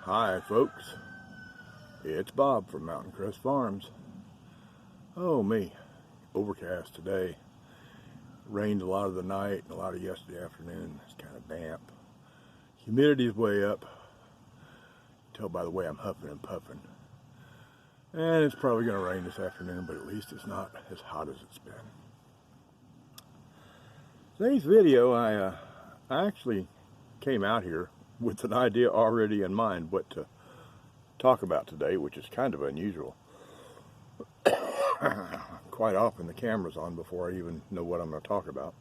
Hi folks, it's Bob from Mountain Crest Farms. Oh me, overcast today. Rained a lot of the night and a lot of yesterday afternoon. It's kind of damp. Humidity's way up. You can tell by the way I'm huffing and puffing. And it's probably going to rain this afternoon, but at least it's not as hot as it's been. Today's video, I actually came out here with an idea already in mind what to talk about today, which is kind of unusual. Quite often the camera's on before I even know what I'm going to talk about.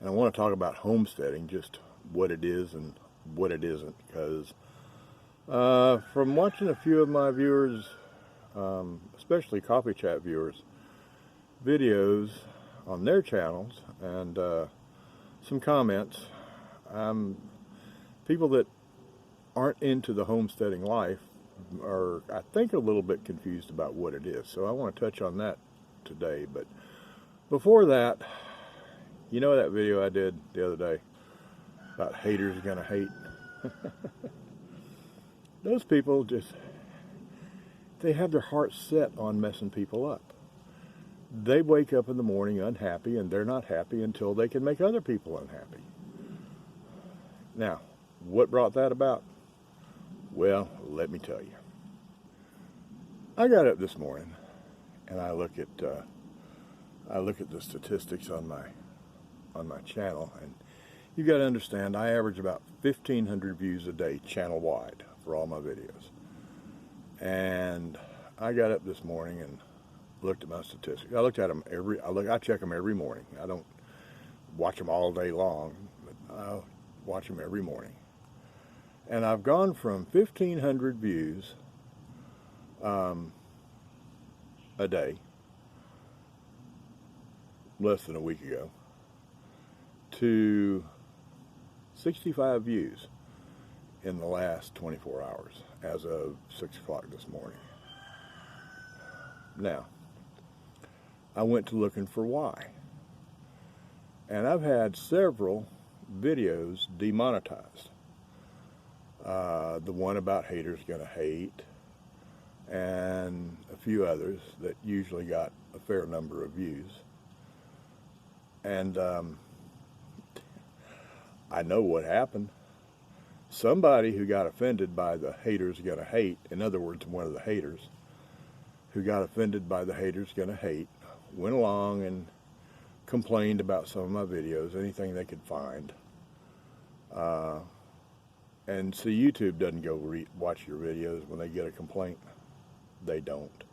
And I want to talk about homesteading, just what it is and what it isn't, because from watching a few of my viewers, especially Coffee Chat viewers, videos on their channels and some comments, people that aren't into the homesteading life are, I think, a little bit confused about what it is. So I want to touch on that today. But before that, you know that video I did the other day about haters gonna hate? Those people just, they have their hearts set on messing people up. They wake up in the morning unhappy, and they're not happy until they can make other people unhappy. Now, what brought that about? Well, let me tell you. I got up this morning and I look at the statistics on my channel, and you got to understand I average about 1,500 views a day channel wide for all my videos. And I got up this morning and looked at my statistics. I looked at them I check them every morning. I don't watch them all day long, but I watch them every morning. And I've gone from 1,500 views a day, less than a week ago, to 65 views in the last 24 hours as of 6 o'clock this morning. Now, I went to looking for why. And I've had several videos demonetized. The one about haters gonna hate, and a few others that usually got a fair number of views. And I know what happened. Somebody who got offended by the haters gonna hate, in other words, one of the haters who got offended by the haters gonna hate, went along and complained about some of my videos, anything they could find. And so YouTube doesn't go watch your videos when they get a complaint. They don't.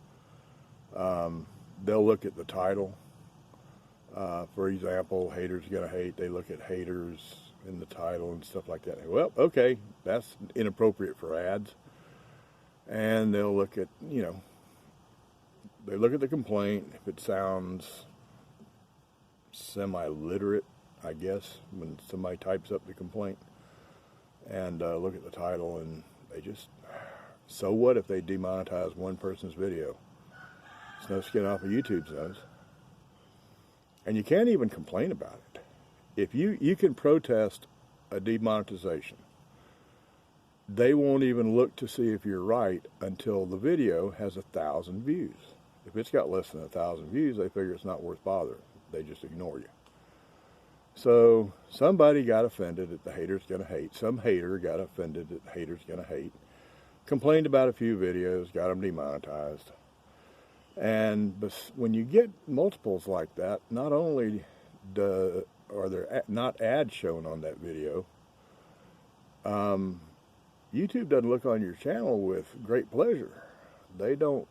They'll look at the title. For example, haters gonna hate. They look at haters in the title and stuff like that. Well, okay, that's inappropriate for ads. And they'll look at, they look at the complaint. If it sounds semi-literate, I guess, when somebody types up the complaint, and look at the title, and they just, so what if they demonetize one person's video? It's no skin off of YouTube's nose. And you can't even complain about it. If you can protest a demonetization, they won't even look to see if you're right until the video has 1,000 views. If it's got less than 1,000 views, they figure it's not worth bothering. They just ignore you. So somebody got offended at the haters gonna hate. Some hater got offended at the haters gonna hate. Complained about a few videos, got them demonetized. And when you get multiples like that, not only are there not ads shown on that video, YouTube doesn't look on your channel with great pleasure. They don't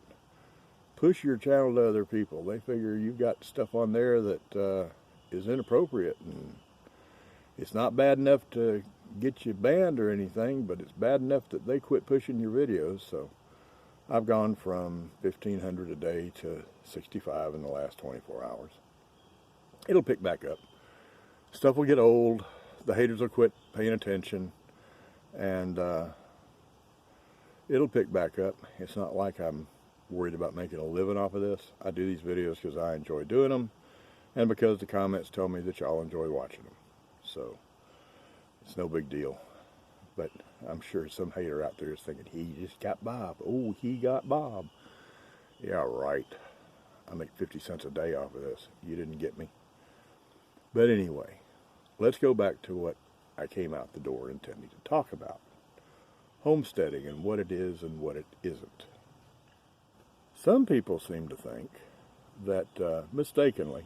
push your channel to other people. They figure you've got stuff on there that is inappropriate, and it's not bad enough to get you banned or anything, but it's bad enough that they quit pushing your videos. So I've gone from 1,500 a day to 65 in the last 24 hours. It'll pick back up. Stuff will get old. The haters will quit paying attention, and it'll pick back up. It's not like I'm worried about making a living off of this. I do these videos because I enjoy doing them, and because the comments tell me that y'all enjoy watching them. So it's no big deal. But I'm sure some hater out there is thinking, he just got Bob. Oh, he got Bob. Yeah, right. I make 50 cents a day off of this. You didn't get me. But anyway, let's go back to what I came out the door intending to talk about. Homesteading and what it is and what it isn't. Some people seem to think that, mistakenly,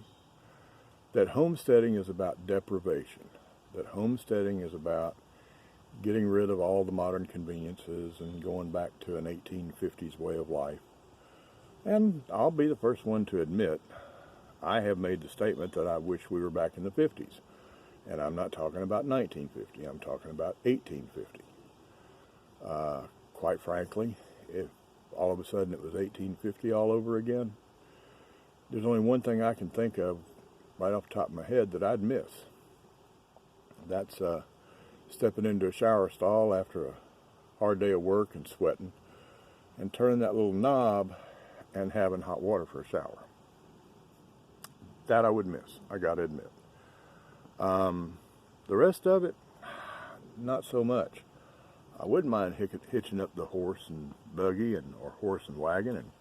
that homesteading is about deprivation, that homesteading is about getting rid of all the modern conveniences and going back to an 1850s way of life. And I'll be the first one to admit, I have made the statement that I wish we were back in the 50s. And I'm not talking about 1950, I'm talking about 1850. Quite frankly, if all of a sudden it was 1850 all over again, there's only one thing I can think of right off the top of my head that I'd miss. That's stepping into a shower stall after a hard day of work and sweating and turning that little knob and having hot water for a shower. That I would miss, I gotta admit. The rest of it, not so much. I wouldn't mind hitching up the horse and buggy or horse and wagon and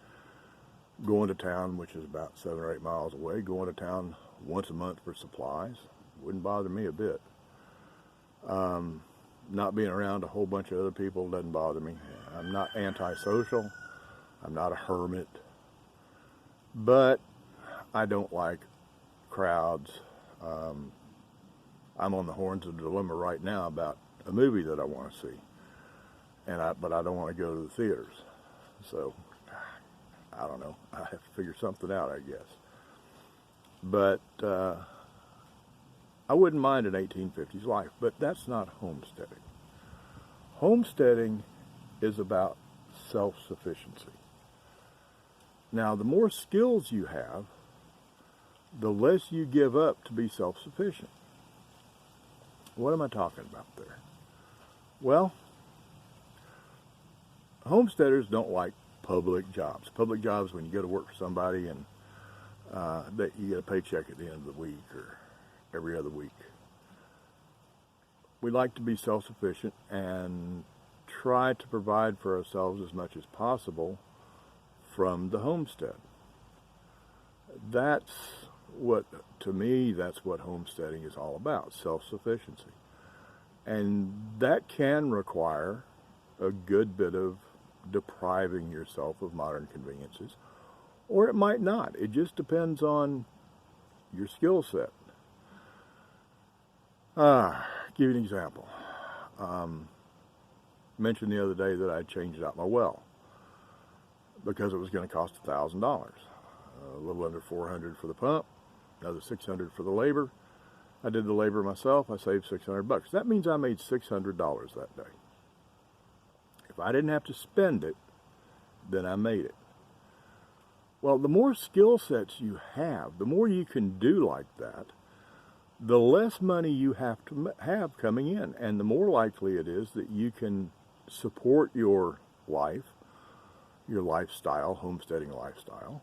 going to town, which is about 7 or 8 miles away, going to town once a month for supplies. Wouldn't bother me a bit. Not being around a whole bunch of other people doesn't bother me. I'm not antisocial. I'm not a hermit. But I don't like crowds. I'm on the horns of the dilemma right now about a movie that I want to see. But I don't want to go to the theaters. So, I don't know. I have to figure something out, I guess. But I wouldn't mind an 1850s life, but that's not homesteading. Homesteading is about self-sufficiency. Now, the more skills you have, the less you give up to be self-sufficient. What am I talking about there? Well, homesteaders don't like public jobs. Public jobs when you go to work for somebody and that you get a paycheck at the end of the week or every other week. We like to be self-sufficient and try to provide for ourselves as much as possible from the homestead. That's what, to me, that's what homesteading is all about, self-sufficiency. And that can require a good bit of depriving yourself of modern conveniences, or it might not. It just depends on your skill set. Give you an example. Mentioned the other day that I changed out my well because it was going to cost $1,000. A little under $400 for the pump, another $600 for the labor. I did the labor myself. I saved $600. That means I made $600 that day. If I didn't have to spend it, then I made it. Well, the more skill sets you have, the more you can do like that, the less money you have to have coming in, and the more likely it is that you can support your life, your lifestyle, homesteading lifestyle,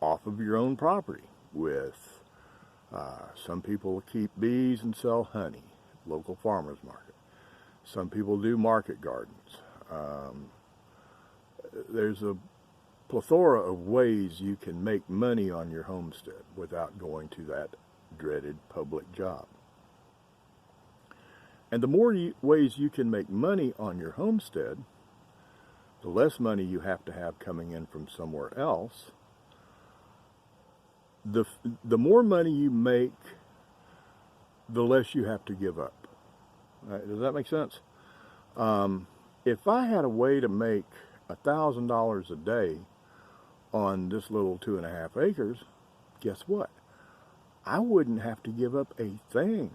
off of your own property with some people keep bees and sell honey, local farmers market. Some people do market gardens. There's a plethora of ways you can make money on your homestead without going to that dreaded public job. And the more ways you can make money on your homestead, the less money you have to have coming in from somewhere else. The more money you make, the less you have to give up. Right? Does that make sense? If I had a way to make $1,000 a day on this little 2.5 acres, guess what? I wouldn't have to give up a thing.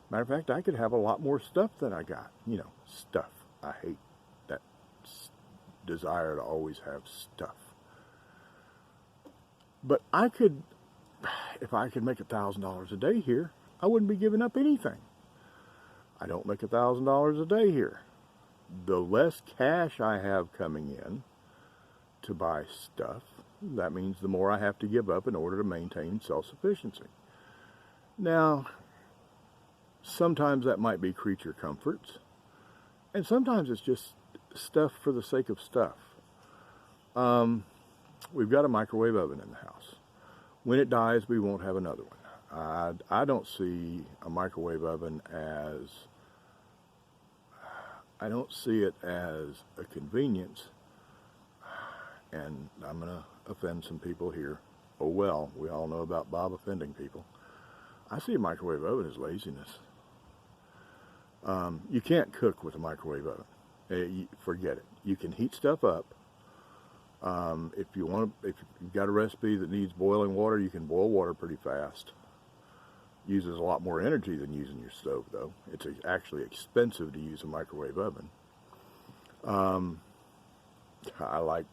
Matter of fact, I could have a lot more stuff than I got. You know, stuff. I hate that desire to always have stuff. But I could, if I could make $1,000 a day here, I wouldn't be giving up anything. I don't make $1,000 a day here. The less cash I have coming in to buy stuff, that means the more I have to give up in order to maintain self-sufficiency. Now, Sometimes that might be creature comforts, and sometimes it's just stuff for the sake of stuff. We've got a microwave oven in the house. When it dies, we won't have another one. I don't see a microwave oven as, I don't see it as a convenience, and I'm going to offend some people here. Oh well, we all know about Bob offending people. I see a microwave oven as laziness. You can't cook with a microwave oven. Forget it. You can heat stuff up. If you've got a recipe that needs boiling water, you can boil water pretty fast. Uses a lot more energy than using your stove, though. It's actually expensive to use a microwave oven. I like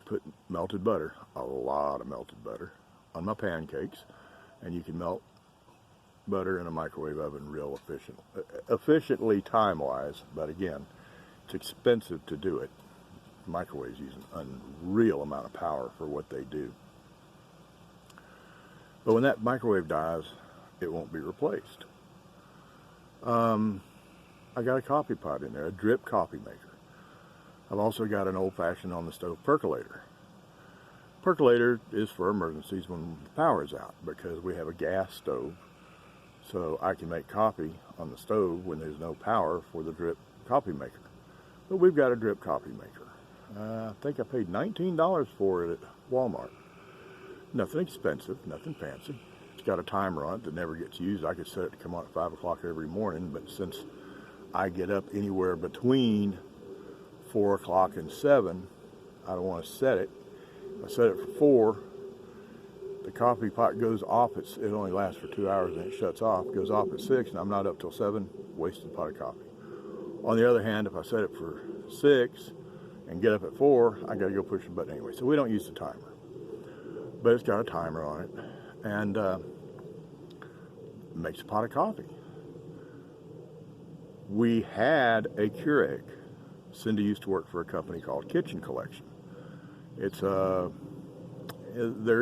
putting melted butter, a lot of melted butter, on my pancakes, and you can melt butter in a microwave oven real efficiently time-wise, but again, it's expensive to do it. Microwaves use an unreal amount of power for what they do. But when that microwave dies, it won't be replaced. I got a coffee pot in there, a drip coffee maker. I've also got an old-fashioned on the stove percolator. Percolator is for emergencies when the power is out, because we have a gas stove, so I can make coffee on the stove when there's no power for the drip coffee maker. But we've got a drip coffee maker. I think I paid $19 for it at Walmart. Nothing expensive, nothing fancy. It's got a timer on it that never gets used. I could set it to come on at 5 o'clock every morning, but since I get up anywhere between 4 o'clock and 7, I don't want to set it. If I set it for 4, the coffee pot goes off. It only lasts for 2 hours and it shuts off. It goes off at 6 and I'm not up till 7, wasted pot of coffee. On the other hand, if I set it for 6 and get up at 4, I got to go push the button anyway. So we don't use the timer. But it's got a timer on it, and makes a pot of coffee. We had a Keurig. Cindy used to work for a company called Kitchen Collection. It's they're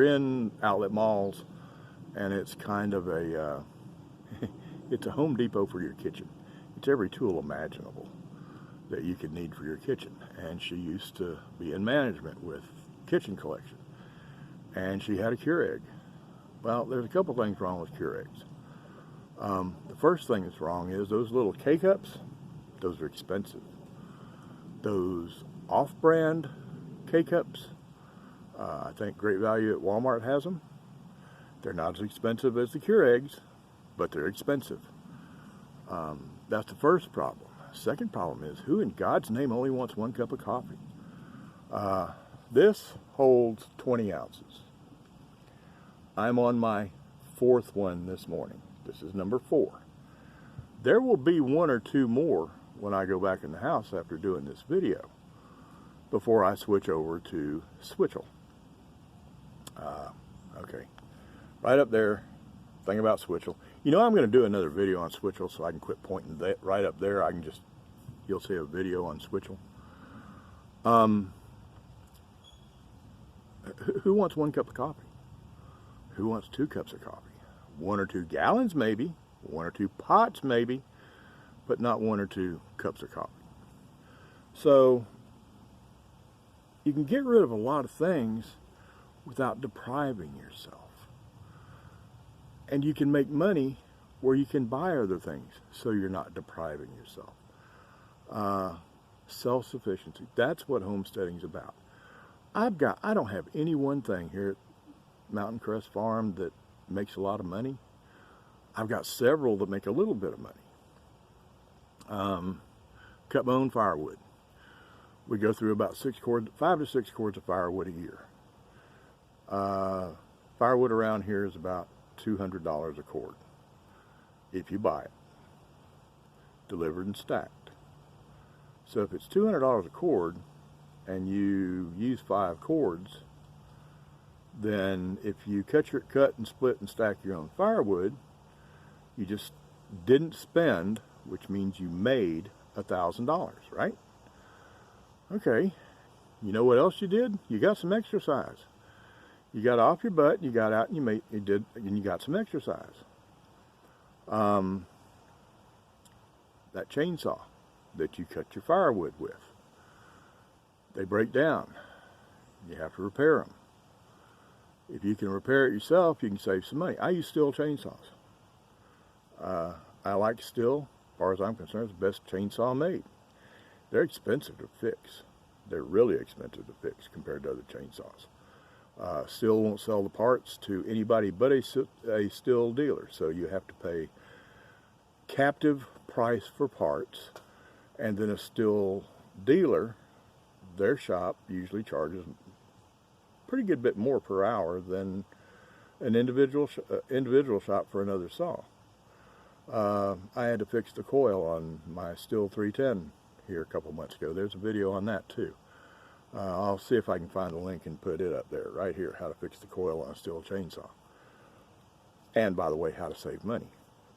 in outlet malls, and it's kind of a it's a Home Depot for your kitchen. It's every tool imaginable that you could need for your kitchen. And she used to be in management with Kitchen Collection. And she had a Keurig. Well, there's a couple things wrong with Keurigs. The first thing that's wrong is those little K-Cups, those are expensive. Those off-brand K-Cups, I think Great Value at Walmart has them. They're not as expensive as the Keurigs, but they're expensive. That's the first problem. Second problem is, who in God's name only wants 1 cup of coffee? This holds 20 ounces. I'm on my 4th one this morning. This is number 4. There will be 1 or 2 more when I go back in the house after doing this video before I switch over to Switchel. Okay, right up there, thing about Switchel. You know, I'm going to do another video on Switchel, so I can quit pointing that right up there. I can just, you'll see a video on Switchel. Who wants 1 cup of coffee? Who wants 2 cups of coffee? 1 or 2 gallons maybe, 1 or 2 pots maybe, but not 1 or 2 cups of coffee. So you can get rid of a lot of things without depriving yourself. And you can make money where you can buy other things so you're not depriving yourself. Self-sufficiency, that's what homesteading is about. I don't have any one thing here at Mountain Crest Farm that makes a lot of money. I've got several that make a little bit of money. Cut my own firewood. We go through about 5 to 6 cords of firewood a year. Firewood around here is about $200 a cord if you buy it, delivered and stacked. So if it's $200 a cord and you use 5 cords, then if you cut and split and stack your own firewood, you just didn't spend, which means you made $1,000, right? Okay, you know what else you did? You got some exercise. You got off your butt, you got out, and you got some exercise. That chainsaw that you cut your firewood with, they break down. You have to repair them. If you can repair it yourself, you can save some money. I use Stihl chainsaws. I like Stihl. As far as I'm concerned, it's the best chainsaw made. They're expensive to fix. They're really expensive to fix compared to other chainsaws. Stihl won't sell the parts to anybody but a Stihl dealer, so you have to pay captive price for parts, and then a Stihl dealer, their shop usually charges a pretty good bit more per hour than an individual shop for another saw. I had to fix the coil on my Stihl 310 here a couple months ago. There's a video on that too. I'll see if I can find a link and put it up there, right here, how to fix the coil on a Stihl chainsaw. And by the way, how to save money.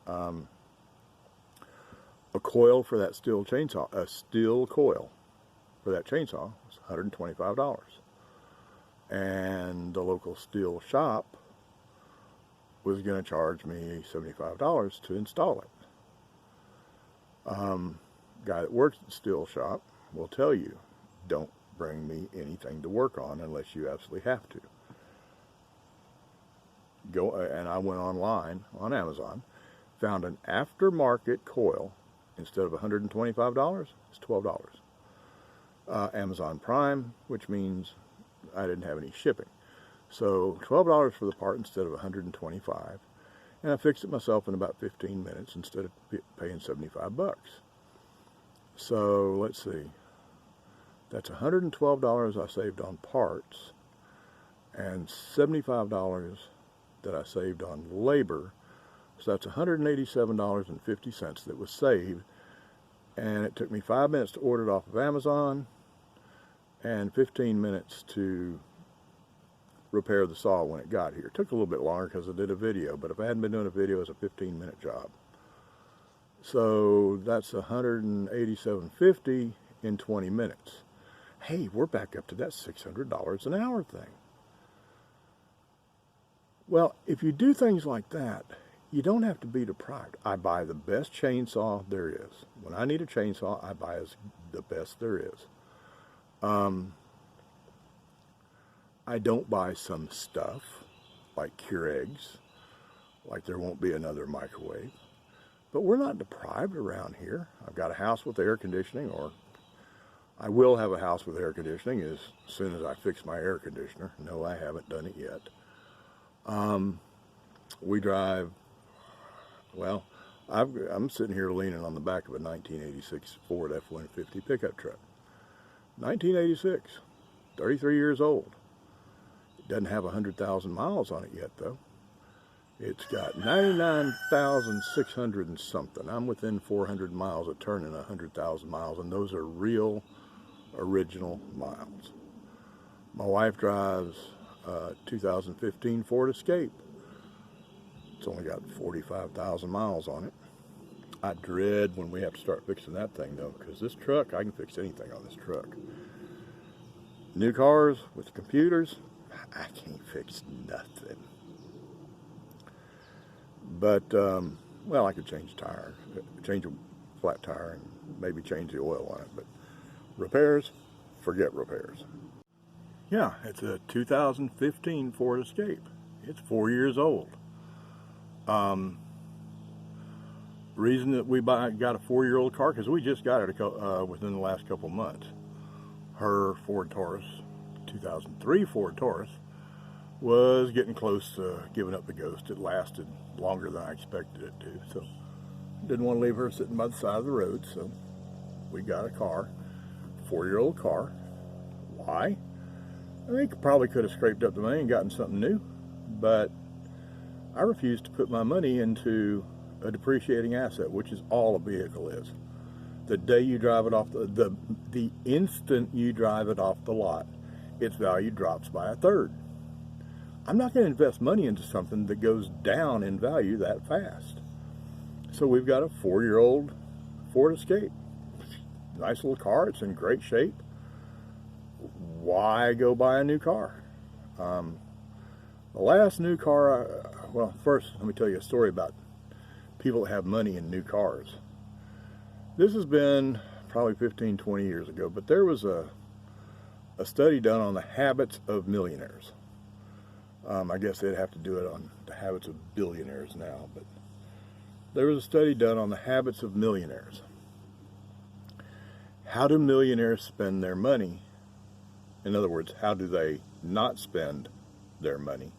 A coil for that Stihl chainsaw, a Stihl coil for that chainsaw was $125. And the local Stihl shop was going to charge me $75 to install it. Guy that works at the Stihl shop will tell you, don't bring me anything to work on unless you absolutely have to. And I went online on Amazon, found an aftermarket coil. Instead of $125, it's $12. Amazon Prime, which means I didn't have any shipping. So $12 for the part instead of $125, and I fixed it myself in about 15 minutes instead of paying $75. So let's see, that's $112 I saved on parts, and $75 that I saved on labor. So that's $187.50 that was saved, and it took me 5 minutes to order it off of Amazon and 15 minutes to repair the saw when it got here. It took a little bit longer because I did a video, but if I hadn't been doing a video, it's a 15-minute job. So that's $187.50 in 20 minutes. Hey, we're back up to that $600 an hour thing. Well, if you do things like that, you don't have to be deprived. I buy the best chainsaw there is. When I need a chainsaw, I buy the best there is. I don't buy some stuff like Keurigs, like there won't be another microwave. But we're not deprived around here. I've got a house with air conditioning, or I will have a house with air conditioning as soon as I fix my air conditioner. No, I haven't done it yet. We drive, well, I'm sitting here leaning on the back of a 1986 Ford F-150 pickup truck. 1986, 33 years old. It doesn't have 100,000 miles on it yet, though. It's got 99,600 and something. I'm within 400 miles of turning 100,000 miles, and those are real, original miles. My wife drives a 2015 Ford Escape. It's only got 45,000 miles on it. I dread when we have to start fixing that thing, though, because this truck, I can fix anything on this truck. New cars with computers, I can't fix nothing. But, well, I could change a tire, change a flat tire, and maybe change the oil on it. But repairs, forget repairs. Yeah, it's a 2015 Ford Escape. It's 4 years old. Reason that we got a 4-year-old car, because we just got it within the last couple months. Her Ford Taurus, 2003 Ford Taurus, was getting close to giving up the ghost. It lasted longer than I expected it to, so didn't want to leave her sitting by the side of the road, so we got a car, 4-year-old car. Why? I think probably could have scraped up the money and gotten something new, but I refuse to put my money into a depreciating asset, which is all a vehicle is. The day you drive it off the instant you drive it off the lot, its value drops by 1/3. I'm not going to invest money into something that goes down in value that fast. So we've got a 4-year-old Ford Escape. Nice little car. It's in great shape. Why go buy a new car? The last new car, well, first let me tell you a story about people that have money in new cars. This has been probably 15, 20 years ago, but there was a study done on the habits of millionaires. I guess they'd have to do it on the habits of billionaires now, but there was a study done on the habits of millionaires. How do millionaires spend their money? In other words, how do they not spend their money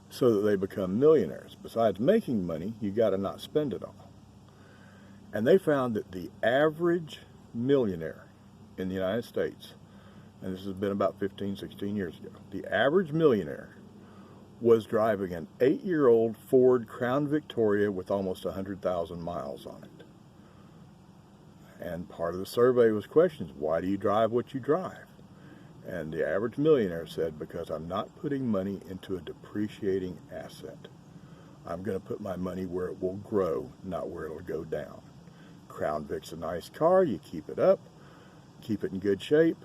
so that they become millionaires? Besides making money, you got to not spend it all. And they found that the average millionaire in the United States, and this has been about 15, 16 years ago, the average millionaire was driving an 8-year-old Ford Crown Victoria with almost 100,000 miles on it. And part of the survey was questions, why do you drive what you drive? And the average millionaire said, because I'm not putting money into a depreciating asset. I'm going to put my money where it will grow, not where it'll go down. Crown Vic's a nice car, you keep it up, keep it in good shape,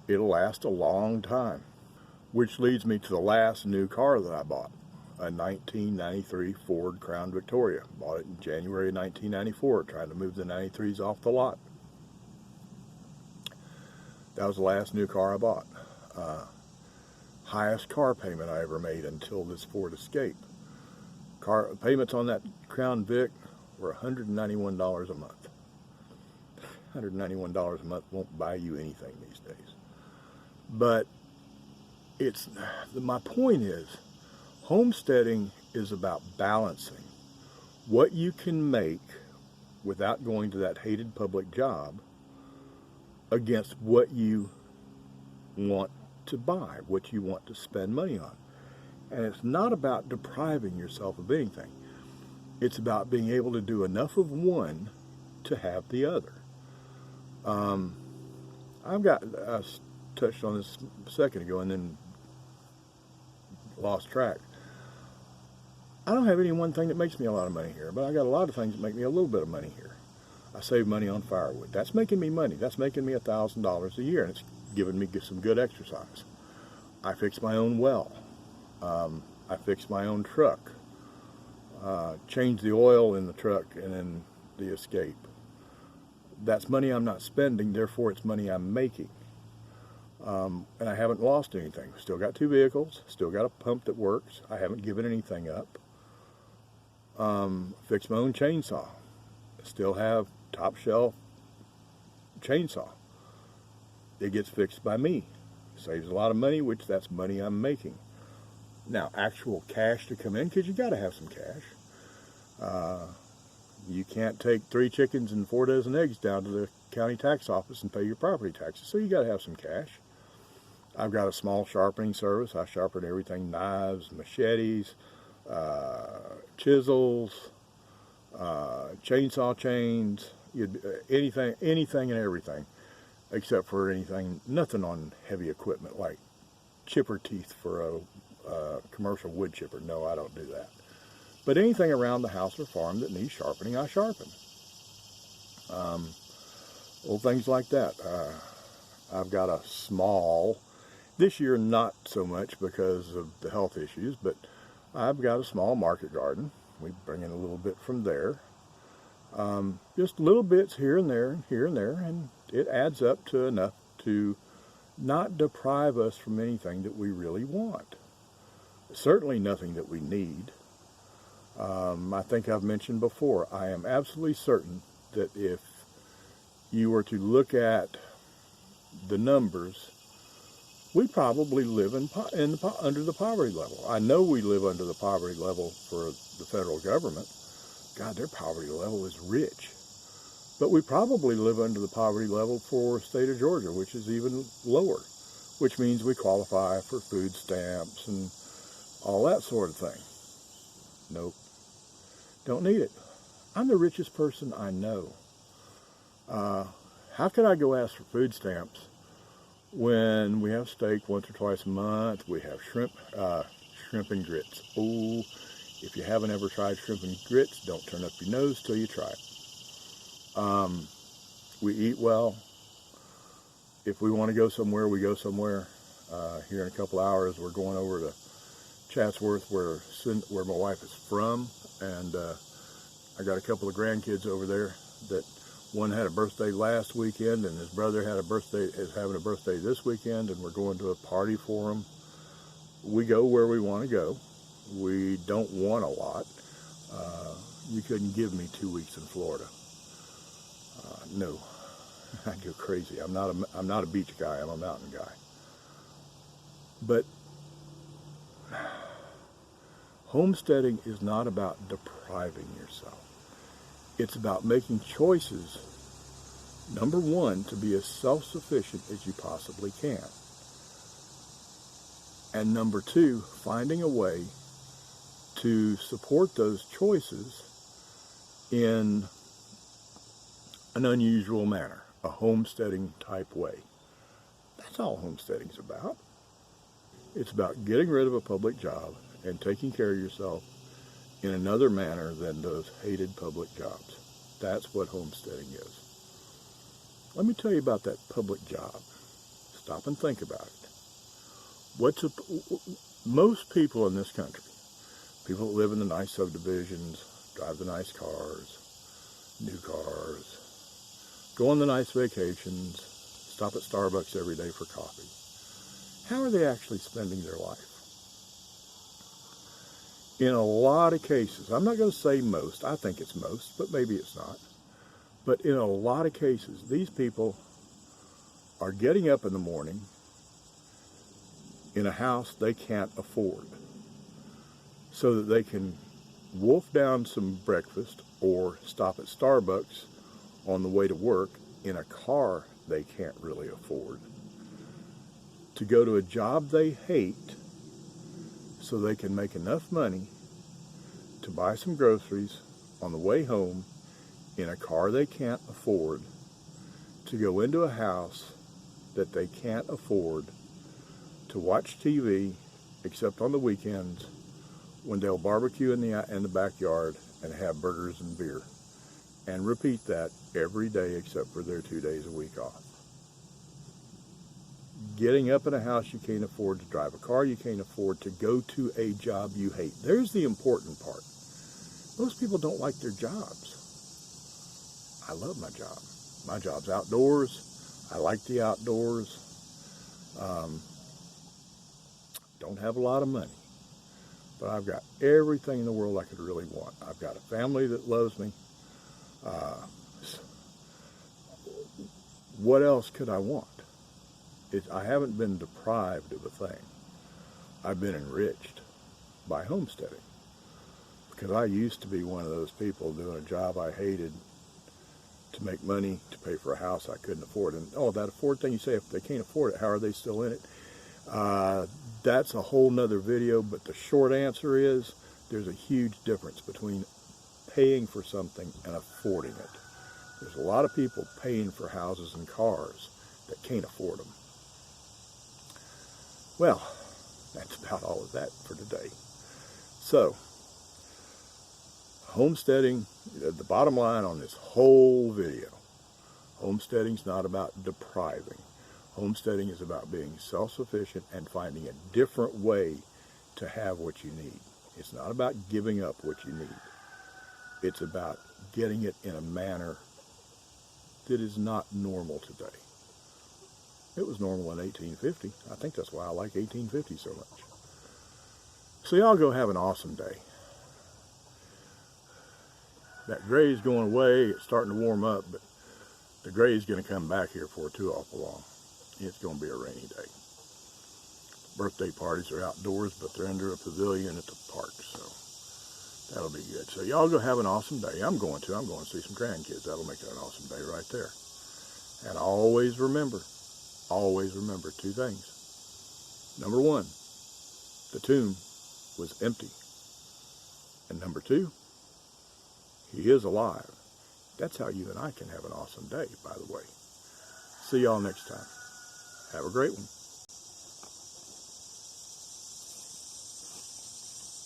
it'll last a long time. Which leads me to the last new car that I bought, a 1993 Ford Crown Victoria. Bought it in January 1994, trying to move the 93s off the lot. That was the last new car I bought. Highest car payment I ever made until this Ford Escape. Car payments on that Crown Vic were $191 a month. $191 a month won't buy you anything these days. But my point is, homesteading is about balancing what you can make without going to that hated public job against what you want to buy, what you want to spend money on. And it's not about depriving yourself of anything. It's about being able to do enough of one to have the other. I touched on this a second ago and then lost track. I don't have any one thing that makes me a lot of money here, but I got a lot of things that make me a little bit of money here. I save money on firewood. That's making me money. That's making me $1,000 a year, and it's giving me some good exercise. I fix my own well. I fix my own truck. Change the oil in the truck and in the Escape. That's money I'm not spending, therefore it's money I'm making. And I haven't lost anything. Still got 2 vehicles, still got a pump that works. I haven't given anything up. Fix my own chainsaw. Still have top shelf chainsaw. It gets fixed by me. Saves a lot of money, which that's money I'm making. Now, actual cash to come in, because you got to have some cash. You can't take 3 chickens and 4 dozen eggs down to the county tax office and pay your property taxes, so you got to have some cash. I've got a small sharpening service. I sharpen everything, knives, machetes, chisels, chainsaw chains, anything and everything, except for nothing on heavy equipment like chipper teeth for a commercial wood chipper. No, I don't do that. But anything around the house or farm that needs sharpening, I sharpen. Little things like that. I've got a small, this year not so much because of the health issues, but I've got a small market garden. We bring in a little bit from there. Just little bits here and there, and it adds up to enough to not deprive us from anything that we really want. Certainly nothing that we need. I think I've mentioned before, I am absolutely certain that if you were to look at the numbers, we probably live under the poverty level. I know we live under the poverty level for the federal government. God, their poverty level is rich. But we probably live under the poverty level for the state of Georgia, which is even lower, which means we qualify for food stamps and all that sort of thing. Nope. Don't need it. I'm the richest person I know. How could I go ask for food stamps when we have steak once or twice a month? We have shrimp and grits. Oh, if you haven't ever tried shrimp and grits, don't turn up your nose till you try it. We eat well. If we want to go somewhere, we go somewhere. Here in a couple hours, we're going over to Chatsworth, where my wife is from, and I got a couple of grandkids over there that one had a birthday last weekend, and his brother is having a birthday this weekend, and we're going to a party for him. We go where we want to go. We don't want a lot. You couldn't give me 2 weeks in Florida. No, I'd go crazy. I'm not a beach guy. I'm a mountain guy. But homesteading is not about depriving yourself. It's about making choices, number one, to be as self-sufficient as you possibly can. And number two, finding a way to support those choices in an unusual manner, a homesteading type way. That's all homesteading's about. It's about getting rid of a public job and taking care of yourself in another manner than those hated public jobs. That's what homesteading is. Let me tell you about that public job. Stop and think about it. Most people in this country, people that live in the nice subdivisions, drive the nice cars, new cars, go on the nice vacations, stop at Starbucks every day for coffee. How are they actually spending their life? In a lot of cases, I'm not going to say most, I think it's most, but maybe it's not. But in a lot of cases, these people are getting up in the morning in a house they can't afford so that they can wolf down some breakfast or stop at Starbucks on the way to work in a car they can't really afford, to go to a job they hate so they can make enough money to buy some groceries on the way home in a car they can't afford, to go into a house that they can't afford, to watch TV except on the weekends when they'll barbecue in the backyard and have burgers and beer, and repeat that every day except for their 2 days a week off. Getting up in a house you can't afford, to drive a car you can't afford, to go to a job you hate. There's the important part. Most people don't like their jobs. I love my job. My job's outdoors. I like the outdoors. Don't have a lot of money, but I've got everything in the world I could really want. I've got a family that loves me. What else could I want? I haven't been deprived of a thing. I've been enriched by homesteading, because I used to be one of those people doing a job I hated to make money to pay for a house I couldn't afford. And that afford thing, you say, if they can't afford it, how are they still in it? That's a whole nother video, but the short answer is there's a huge difference between paying for something and affording it. There's a lot of people paying for houses and cars that can't afford them. Well, that's about all of that for today. So, homesteading, the bottom line on this whole video, homesteading's not about depriving. Homesteading is about being self-sufficient and finding a different way to have what you need. It's not about giving up what you need. It's about getting it in a manner that is not normal today. It was normal in 1850. I think that's why I like 1850 so much. So y'all go have an awesome day. That gray is going away. It's starting to warm up, but the gray is going to come back here for too awful long. It's going to be a rainy day. Birthday parties are outdoors, but they're under a pavilion at the park, so that'll be good. So y'all go have an awesome day. I'm going to see some grandkids. That'll make that an awesome day right there. And always remember two things. Number one, the tomb was empty. And number two, he is alive. That's how you and I can have an awesome day, by the way. See y'all next time. Have a great one.